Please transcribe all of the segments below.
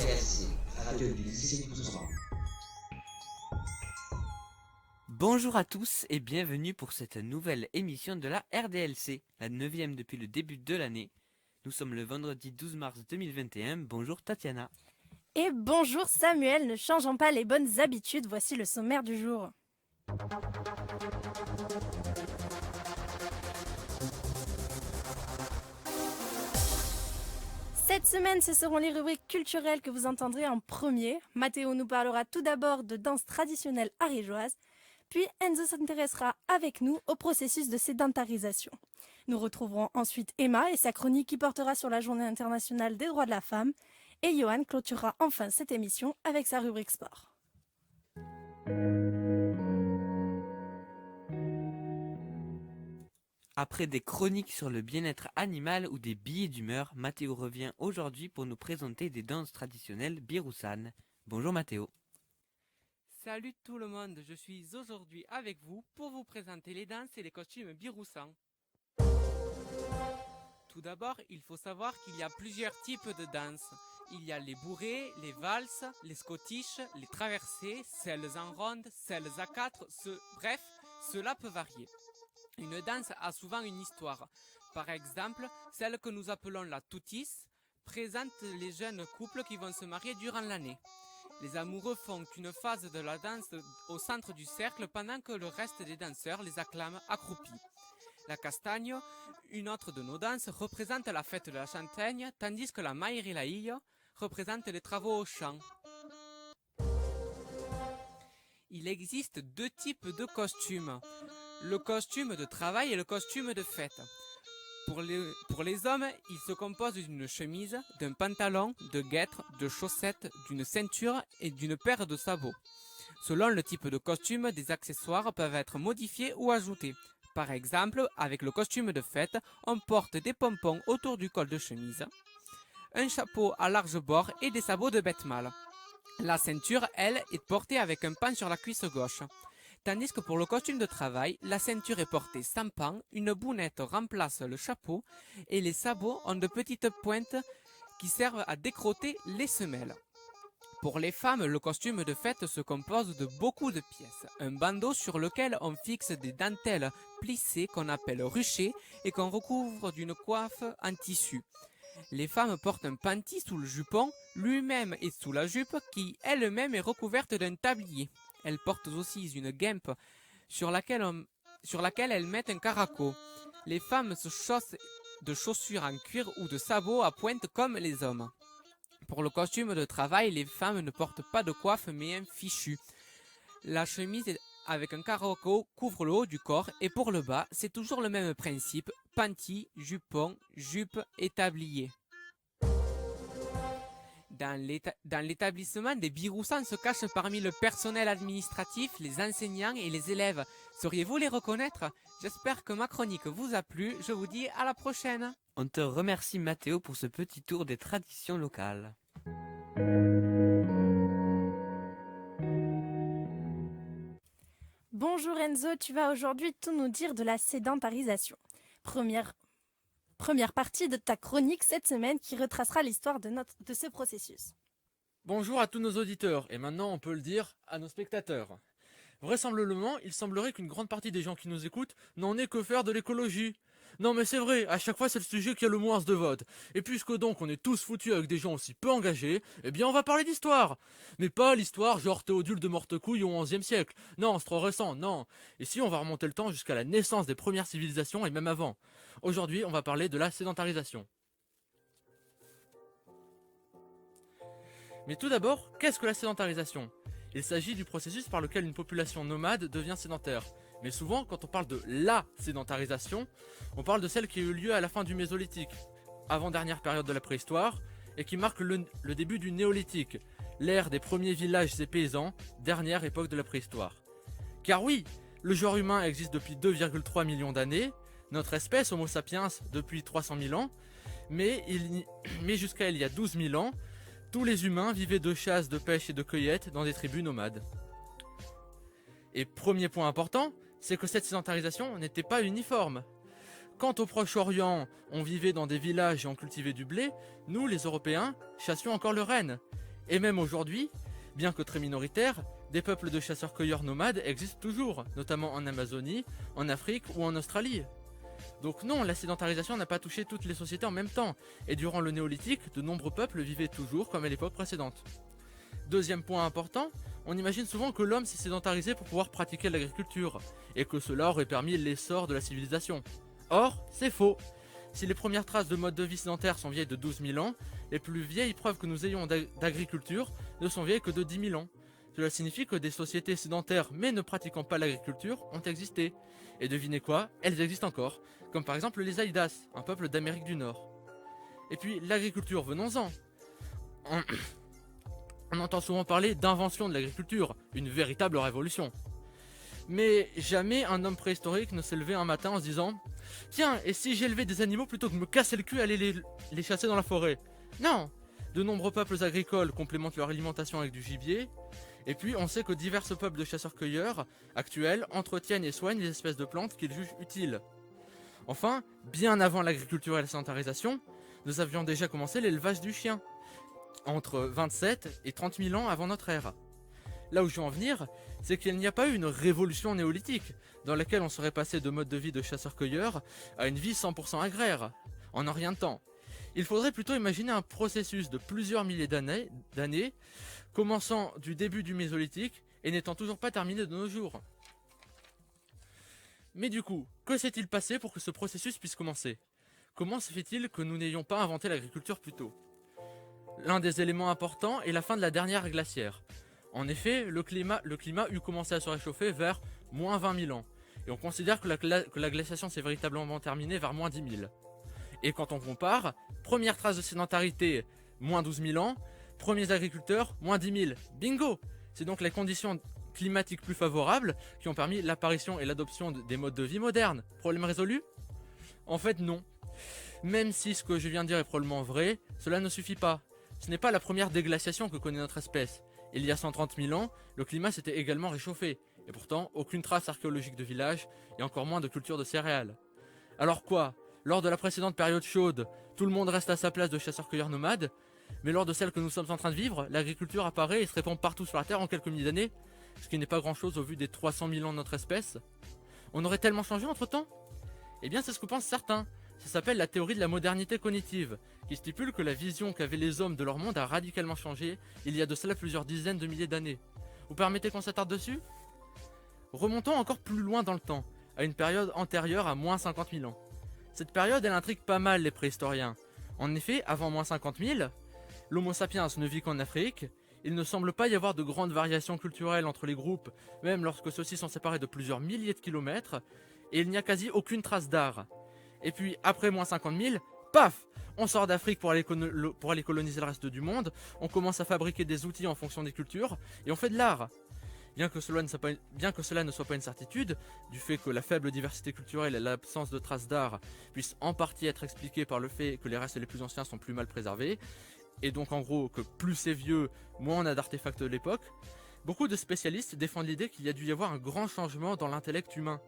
RDLC, radio du lycée Cousin. Bonjour à tous et bienvenue pour cette nouvelle émission de la RDLC, la 9e depuis le début de l'année. Nous sommes le vendredi 12 mars 2021. Bonjour Tatiana. Et bonjour Samuel, ne changeons pas les bonnes habitudes, voici le sommaire du jour. Cette semaine, ce seront les rubriques culturelles que vous entendrez en premier. Mathéo nous parlera tout d'abord de danse traditionnelle ariégeoise, puis Enzo s'intéressera avec nous au processus de sédentarisation. Nous retrouverons ensuite Emma et sa chronique qui portera sur la Journée internationale des droits de la femme, et Johan clôturera enfin cette émission avec sa rubrique sport. Après des chroniques sur le bien-être animal ou des billets d'humeur, Mathéo revient aujourd'hui pour nous présenter des danses traditionnelles biroussanes. Bonjour Mathéo. Salut tout le monde, je suis aujourd'hui avec vous pour vous présenter les danses et les costumes biroussans. Tout d'abord, il faut savoir qu'il y a plusieurs types de danses. Il y a les bourrées, les valses, les scottiches, les traversées, celles en ronde, celles à quatre, bref, cela peut varier. Une danse a souvent une histoire. Par exemple, celle que nous appelons la toutis présente les jeunes couples qui vont se marier durant l'année. Les amoureux font une phase de la danse au centre du cercle pendant que le reste des danseurs les acclament accroupis. La castagne, une autre de nos danses, représente la fête de la châtaigne, tandis que la maïrilaï représente les travaux au champ. Il existe deux types de costumes, le costume de travail et le costume de fête. Pour les hommes, il se compose d'une chemise, d'un pantalon, de guêtres, de chaussettes, d'une ceinture et d'une paire de sabots. Selon le type de costume, des accessoires peuvent être modifiés ou ajoutés. Par exemple, avec le costume de fête, on porte des pompons autour du col de chemise, un chapeau à large bord et des sabots de bête mâle. La ceinture, elle, est portée avec un pan sur la cuisse gauche. Tandis que pour le costume de travail, la ceinture est portée sans pan, une bounette remplace le chapeau et les sabots ont de petites pointes qui servent à décrotter les semelles. Pour les femmes, le costume de fête se compose de beaucoup de pièces. Un bandeau sur lequel on fixe des dentelles plissées qu'on appelle ruchées et qu'on recouvre d'une coiffe en tissu. Les femmes portent un panty sous le jupon, lui-même et sous la jupe, qui elle-même est recouverte d'un tablier. Elles portent aussi une guimpe sur laquelle elles mettent un caraco. Les femmes se chaussent de chaussures en cuir ou de sabots à pointe comme les hommes. Pour le costume de travail, les femmes ne portent pas de coiffe mais un fichu. La chemise avec un caraco couvre le haut du corps et pour le bas, c'est toujours le même principe, panty, jupon, jupe et tablier. Dans l'établissement, des biroussans se cachent parmi le personnel administratif, les enseignants et les élèves. Sauriez-vous les reconnaître? J'espère que ma chronique vous a plu. Je vous dis à la prochaine. On te remercie Mathéo pour ce petit tour des traditions locales. Bonjour Enzo, tu vas aujourd'hui tout nous dire de la sédentarisation. Première partie de ta chronique cette semaine qui retracera l'histoire de ce processus. Bonjour à tous nos auditeurs, et maintenant on peut le dire à nos spectateurs. Vraisemblablement, il semblerait qu'une grande partie des gens qui nous écoutent n'en aient que faire de l'écologie. Non mais c'est vrai, à chaque fois c'est le sujet qui a le moins de votes. Et puisque donc on est tous foutus avec des gens aussi peu engagés, eh bien on va parler d'histoire. Mais pas l'histoire genre Théodule de Mortecouille au XIe siècle. Non, c'est trop récent, non. Et si on va remonter le temps jusqu'à la naissance des premières civilisations et même avant. Aujourd'hui, on va parler de la sédentarisation. Mais tout d'abord, qu'est-ce que la sédentarisation? Il s'agit du processus par lequel une population nomade devient sédentaire. Mais souvent, quand on parle de la sédentarisation, on parle de celle qui a eu lieu à la fin du Mésolithique, avant-dernière période de la préhistoire, et qui marque le début du Néolithique, l'ère des premiers villages et paysans, dernière époque de la préhistoire. Car oui, le genre humain existe depuis 2,3 millions d'années, notre espèce Homo sapiens depuis 300 000 ans, mais jusqu'à il y a 12 000 ans, tous les humains vivaient de chasse, de pêche et de cueillette dans des tribus nomades. Et premier point important, c'est que cette sédentarisation n'était pas uniforme. Quand au Proche-Orient, on vivait dans des villages et on cultivait du blé, nous, les Européens, chassions encore le renne. Et même aujourd'hui, bien que très minoritaires, des peuples de chasseurs-cueilleurs nomades existent toujours, notamment en Amazonie, en Afrique ou en Australie. Donc non, la sédentarisation n'a pas touché toutes les sociétés en même temps, et durant le néolithique, de nombreux peuples vivaient toujours comme à l'époque précédente. Deuxième point important, on imagine souvent que l'homme s'est sédentarisé pour pouvoir pratiquer l'agriculture, et que cela aurait permis l'essor de la civilisation. Or, c'est faux. Si les premières traces de mode de vie sédentaire sont vieilles de 12 000 ans, les plus vieilles preuves que nous ayons d'agriculture ne sont vieilles que de 10 000 ans. Cela signifie que des sociétés sédentaires mais ne pratiquant pas l'agriculture ont existé. Et devinez quoi, elles existent encore, comme par exemple les Aïdas, un peuple d'Amérique du Nord. Et puis l'agriculture, venons-en. On entend souvent parler d'invention de l'agriculture, une véritable révolution. Mais jamais un homme préhistorique ne s'est levé un matin en se disant « Tiens, et si j'élevais des animaux plutôt que de me casser le cul à aller les chasser dans la forêt ?» Non. De nombreux peuples agricoles complémentent leur alimentation avec du gibier. Et puis on sait que divers peuples de chasseurs-cueilleurs actuels entretiennent et soignent les espèces de plantes qu'ils jugent utiles. Enfin, bien avant l'agriculture et la sédentarisation, nous avions déjà commencé l'élevage du chien, entre 27 et 30 000 ans avant notre ère. Là où je veux en venir, c'est qu'il n'y a pas eu une révolution néolithique, dans laquelle on serait passé de mode de vie de chasseur-cueilleur à une vie 100% agraire, en un rien de temps. Il faudrait plutôt imaginer un processus de plusieurs milliers d'années, commençant du début du Mésolithique et n'étant toujours pas terminé de nos jours. Mais du coup, que s'est-il passé pour que ce processus puisse commencer? Comment se fait-il que nous n'ayons pas inventé l'agriculture plus tôt? L'un des éléments importants est la fin de la dernière glaciaire. En effet, le climat eut commencé à se réchauffer vers moins 20 000 ans. Et on considère que la glaciation s'est véritablement terminée vers moins 10 000. Et quand on compare, première trace de sédentarité, moins 12 000 ans, premiers agriculteurs, moins 10 000. Bingo! C'est donc les conditions climatiques plus favorables qui ont permis l'apparition et l'adoption des modes de vie modernes. Problème résolu? En fait, non. Même si ce que je viens de dire est probablement vrai, cela ne suffit pas. Ce n'est pas la première déglaciation que connaît notre espèce. Il y a 130 000 ans, le climat s'était également réchauffé. Et pourtant, aucune trace archéologique de village et encore moins de culture de céréales. Alors quoi? Lors de la précédente période chaude, tout le monde reste à sa place de chasseur-cueilleur nomade, mais lors de celle que nous sommes en train de vivre, l'agriculture apparaît et se répand partout sur la Terre en quelques milliers d'années, ce qui n'est pas grand-chose au vu des 300 000 ans de notre espèce. On aurait tellement changé entre-temps? Eh bien, c'est ce que pensent certains. Ça s'appelle la théorie de la modernité cognitive, qui stipule que la vision qu'avaient les hommes de leur monde a radicalement changé il y a de cela plusieurs dizaines de milliers d'années. Vous permettez qu'on s'attarde dessus? Remontons encore plus loin dans le temps, à une période antérieure à moins 50 000 ans. Cette période, elle intrigue pas mal les préhistoriens. En effet, avant moins 50 000, l'Homo sapiens ne vit qu'en Afrique. Il ne semble pas y avoir de grandes variations culturelles entre les groupes, même lorsque ceux-ci sont séparés de plusieurs milliers de kilomètres, et il n'y a quasi aucune trace d'art. Et puis, après moins 50 000, paf! On sort d'Afrique pour aller coloniser le reste du monde, on commence à fabriquer des outils en fonction des cultures, et on fait de l'art. Bien que cela ne soit pas une certitude, du fait que la faible diversité culturelle et l'absence de traces d'art puissent en partie être expliquées par le fait que les restes les plus anciens sont plus mal préservés, et donc en gros que plus c'est vieux, moins on a d'artefacts de l'époque, beaucoup de spécialistes défendent l'idée qu'il y a dû y avoir un grand changement dans l'intellect humain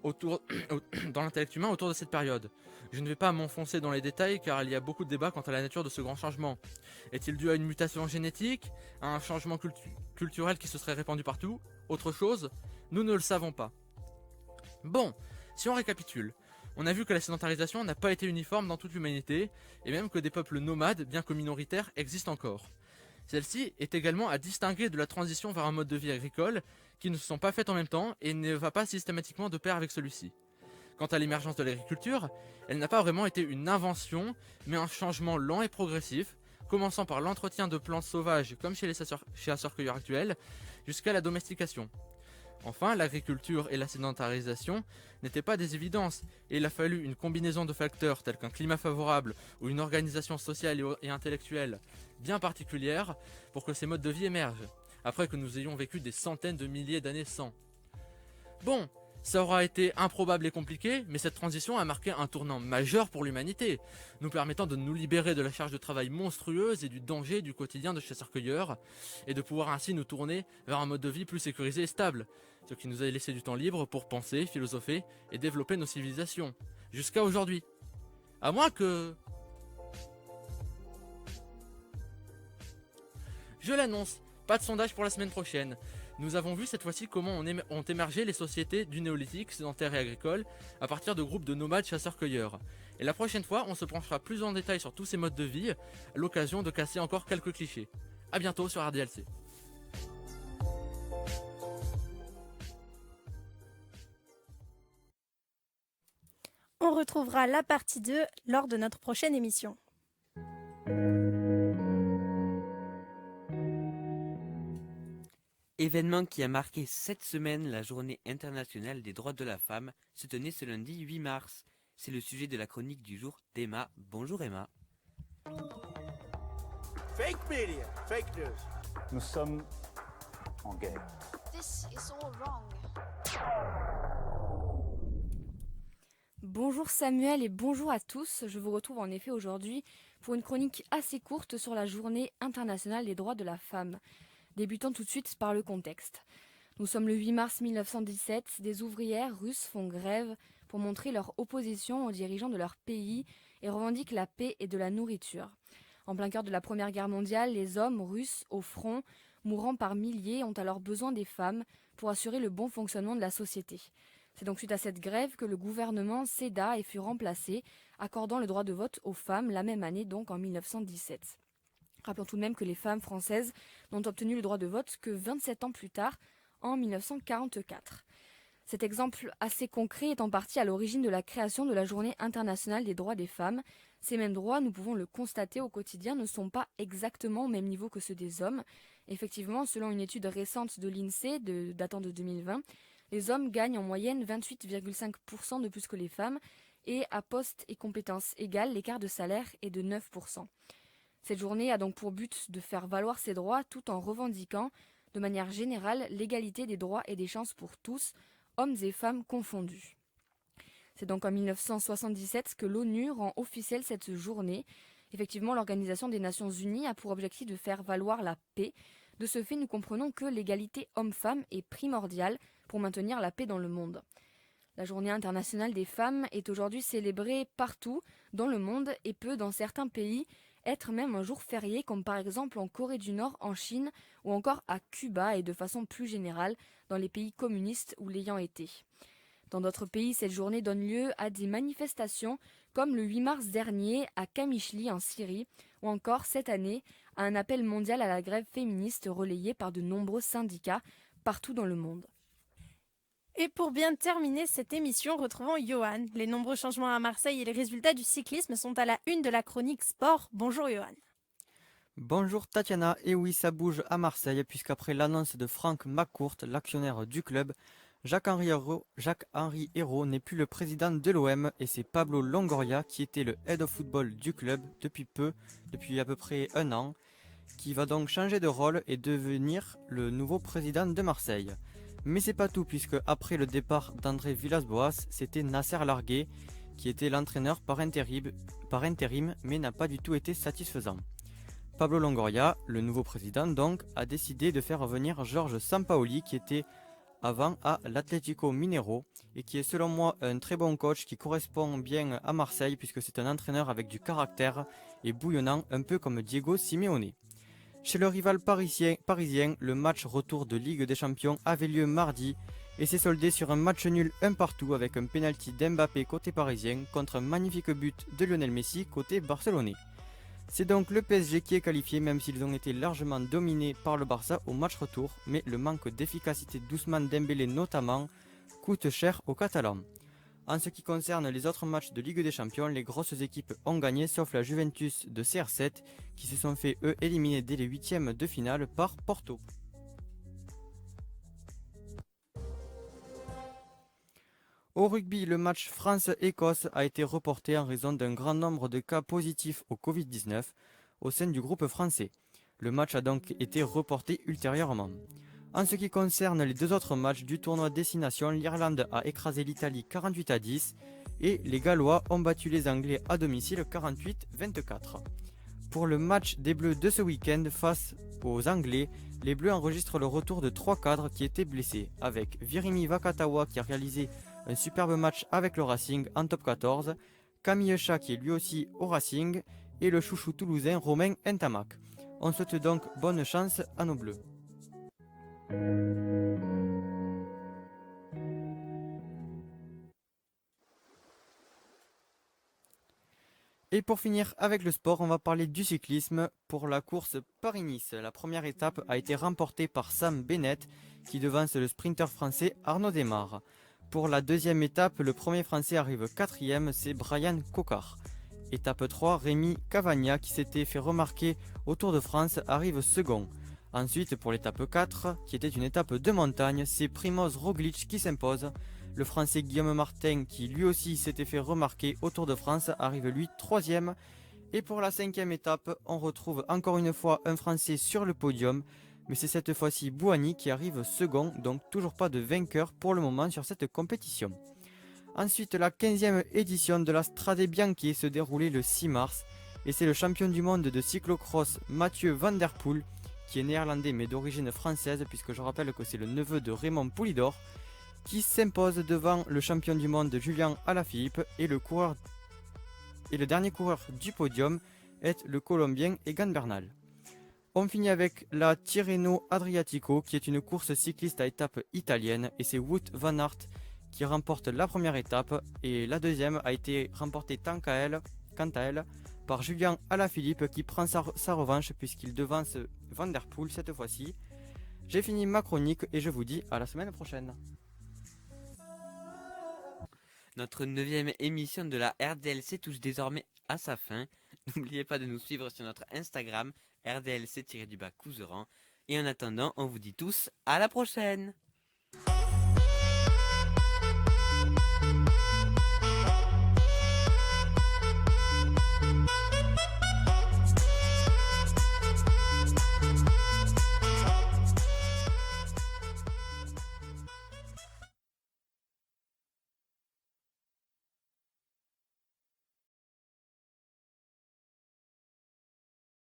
autour de cette période. Je ne vais pas m'enfoncer dans les détails car il y a beaucoup de débats quant à la nature de ce grand changement. Est-il dû à une mutation génétique, à un changement culturel qui se serait répandu partout? Autre chose? Nous ne le savons pas. Bon, si on récapitule, on a vu que la sédentarisation n'a pas été uniforme dans toute l'humanité, et même que des peuples nomades, bien que minoritaires, existent encore. Celle-ci est également à distinguer de la transition vers un mode de vie agricole, qui ne se sont pas faites en même temps et ne va pas systématiquement de pair avec celui-ci. Quant à l'émergence de l'agriculture, elle n'a pas vraiment été une invention, mais un changement lent et progressif, commençant par l'entretien de plantes sauvages comme chez les chasseurs-cueilleurs actuels, jusqu'à la domestication. Enfin, l'agriculture et la sédentarisation n'étaient pas des évidences, et il a fallu une combinaison de facteurs tels qu'un climat favorable ou une organisation sociale et intellectuelle bien particulière pour que ces modes de vie émergent, après que nous ayons vécu des centaines de milliers d'années sans. Bon, ça aura été improbable et compliqué, mais cette transition a marqué un tournant majeur pour l'humanité, nous permettant de nous libérer de la charge de travail monstrueuse et du danger du quotidien de chasseurs-cueilleurs, et de pouvoir ainsi nous tourner vers un mode de vie plus sécurisé et stable, ce qui nous a laissé du temps libre pour penser, philosopher et développer nos civilisations, jusqu'à aujourd'hui. À moins que... Je l'annonce, pas de sondage pour la semaine prochaine. Nous avons vu cette fois-ci comment ont émergé les sociétés du néolithique, sédentaire et agricole, à partir de groupes de nomades chasseurs-cueilleurs. Et la prochaine fois, on se penchera plus en détail sur tous ces modes de vie, à l'occasion de casser encore quelques clichés. A bientôt sur RDLC. On retrouvera la partie 2 lors de notre prochaine émission. Événement qui a marqué cette semaine la journée internationale des droits de la femme se tenait ce lundi 8 mars. C'est le sujet de la chronique du jour d'Emma. Bonjour Emma. Fake media, fake news. Nous sommes en guerre. This is all wrong. Bonjour Samuel et bonjour à tous. Je vous retrouve en effet aujourd'hui pour une chronique assez courte sur la journée internationale des droits de la femme. Débutant tout de suite par le contexte. Nous sommes le 8 mars 1917, des ouvrières russes font grève pour montrer leur opposition aux dirigeants de leur pays et revendiquent la paix et de la nourriture. En plein cœur de la Première Guerre mondiale, les hommes russes au front, mourant par milliers, ont alors besoin des femmes pour assurer le bon fonctionnement de la société. C'est donc suite à cette grève que le gouvernement céda et fut remplacé, accordant le droit de vote aux femmes la même année, donc en 1917. Rappelons tout de même que les femmes françaises n'ont obtenu le droit de vote que 27 ans plus tard, en 1944. Cet exemple assez concret est en partie à l'origine de la création de la Journée internationale des droits des femmes. Ces mêmes droits, nous pouvons le constater au quotidien, ne sont pas exactement au même niveau que ceux des hommes. Effectivement, selon une étude récente de l'INSEE, datant de 2020, les hommes gagnent en moyenne 28,5% de plus que les femmes, et à postes et compétences égales, l'écart de salaire est de 9%. Cette journée a donc pour but de faire valoir ces droits tout en revendiquant, de manière générale, l'égalité des droits et des chances pour tous, hommes et femmes confondus. C'est donc en 1977 que l'ONU rend officielle cette journée. Effectivement, l'Organisation des Nations Unies a pour objectif de faire valoir la paix. De ce fait, nous comprenons que l'égalité homme-femme est primordiale pour maintenir la paix dans le monde. La Journée internationale des femmes est aujourd'hui célébrée partout dans le monde et peut, dans certains pays, être même un jour férié, comme par exemple en Corée du Nord, en Chine ou encore à Cuba et de façon plus générale dans les pays communistes ou l'ayant été. Dans d'autres pays, cette journée donne lieu à des manifestations comme le 8 mars dernier à Qamishli en Syrie ou encore cette année à un appel mondial à la grève féministe relayé par de nombreux syndicats partout dans le monde. Et pour bien terminer cette émission, retrouvons Johan. Les nombreux changements à Marseille et les résultats du cyclisme sont à la une de la chronique sport. Bonjour Johan. Bonjour Tatiana, et oui ça bouge à Marseille puisqu'après l'annonce de Franck McCourt, l'actionnaire du club, Jacques-Henri Hérault n'est plus le président de l'OM et c'est Pablo Longoria qui était le head of football du club depuis à peu près un an, qui va donc changer de rôle et devenir le nouveau président de Marseille. Mais c'est pas tout puisque après le départ d'André Villas-Boas, c'était Nasser Largué qui était l'entraîneur par intérim mais n'a pas du tout été satisfaisant. Pablo Longoria, le nouveau président donc, a décidé de faire revenir Georges Sampaoli qui était avant à l'Atlético Mineiro et qui est selon moi un très bon coach qui correspond bien à Marseille puisque c'est un entraîneur avec du caractère et bouillonnant un peu comme Diego Simeone. Chez le rival parisien, le match retour de Ligue des Champions avait lieu mardi et s'est soldé sur un match nul 1-1 avec un pénalty d'Mbappé côté parisien contre un magnifique but de Lionel Messi côté barcelonais. C'est donc le PSG qui est qualifié même s'ils ont été largement dominés par le Barça au match retour, mais le manque d'efficacité d'Ousmane Dembélé notamment coûte cher aux Catalans. En ce qui concerne les autres matchs de Ligue des Champions, les grosses équipes ont gagné sauf la Juventus de CR7 qui se sont fait eux éliminer dès les huitièmes de finale par Porto. Au rugby, le match France-Écosse a été reporté en raison d'un grand nombre de cas positifs au Covid-19 au sein du groupe français. Le match a donc été reporté ultérieurement. En ce qui concerne les deux autres matchs du tournoi Destination, l'Irlande a écrasé l'Italie 48-10 et les Gallois ont battu les Anglais à domicile 48-24. Pour le match des Bleus de ce week-end face aux Anglais, les Bleus enregistrent le retour de 3 cadres qui étaient blessés, avec Virimi Vakatawa qui a réalisé un superbe match avec le Racing en top 14, Camille Chat qui est lui aussi au Racing et le chouchou toulousain Romain Ntamak. On souhaite donc bonne chance à nos bleus. Et pour finir avec le sport, on va parler du cyclisme pour la course Paris-Nice. La première étape a été remportée par Sam Bennett qui devance le sprinter français Arnaud Démare. Pour la deuxième étape, le premier français arrive quatrième, c'est Brian Cocard. Étape 3, Rémi Cavagna qui s'était fait remarquer au Tour de France arrive second. Ensuite pour l'étape 4, qui était une étape de montagne, c'est Primoz Roglic qui s'impose. Le français Guillaume Martin, qui lui aussi s'était fait remarquer au Tour de France, arrive lui troisième. Et pour la cinquième étape, on retrouve encore une fois un français sur le podium, mais c'est cette fois-ci Bouhanni qui arrive second, donc toujours pas de vainqueur pour le moment sur cette compétition. Ensuite, la 15e édition de la Strade Bianche se déroulait le 6 mars, et c'est le champion du monde de cyclocross Mathieu Van Der Poel, qui est néerlandais mais d'origine française, puisque je rappelle que c'est le neveu de Raymond Poulidor, qui s'impose devant le champion du monde Julian Alaphilippe et le dernier coureur du podium est le Colombien Egan Bernal. On finit avec la Tirreno Adriatico qui est une course cycliste à étape italienne et c'est Wout van Aert qui remporte la première étape et la deuxième a été remportée quant à elle par Julian Alaphilippe qui prend sa revanche puisqu'il devance Van Der Poel cette fois-ci. J'ai fini ma chronique et je vous dis à la semaine prochaine. Notre 9e émission de la RDLC touche désormais à sa fin. N'oubliez pas de nous suivre sur notre Instagram, RDLC-Couseran. Et en attendant, on vous dit tous à la prochaine!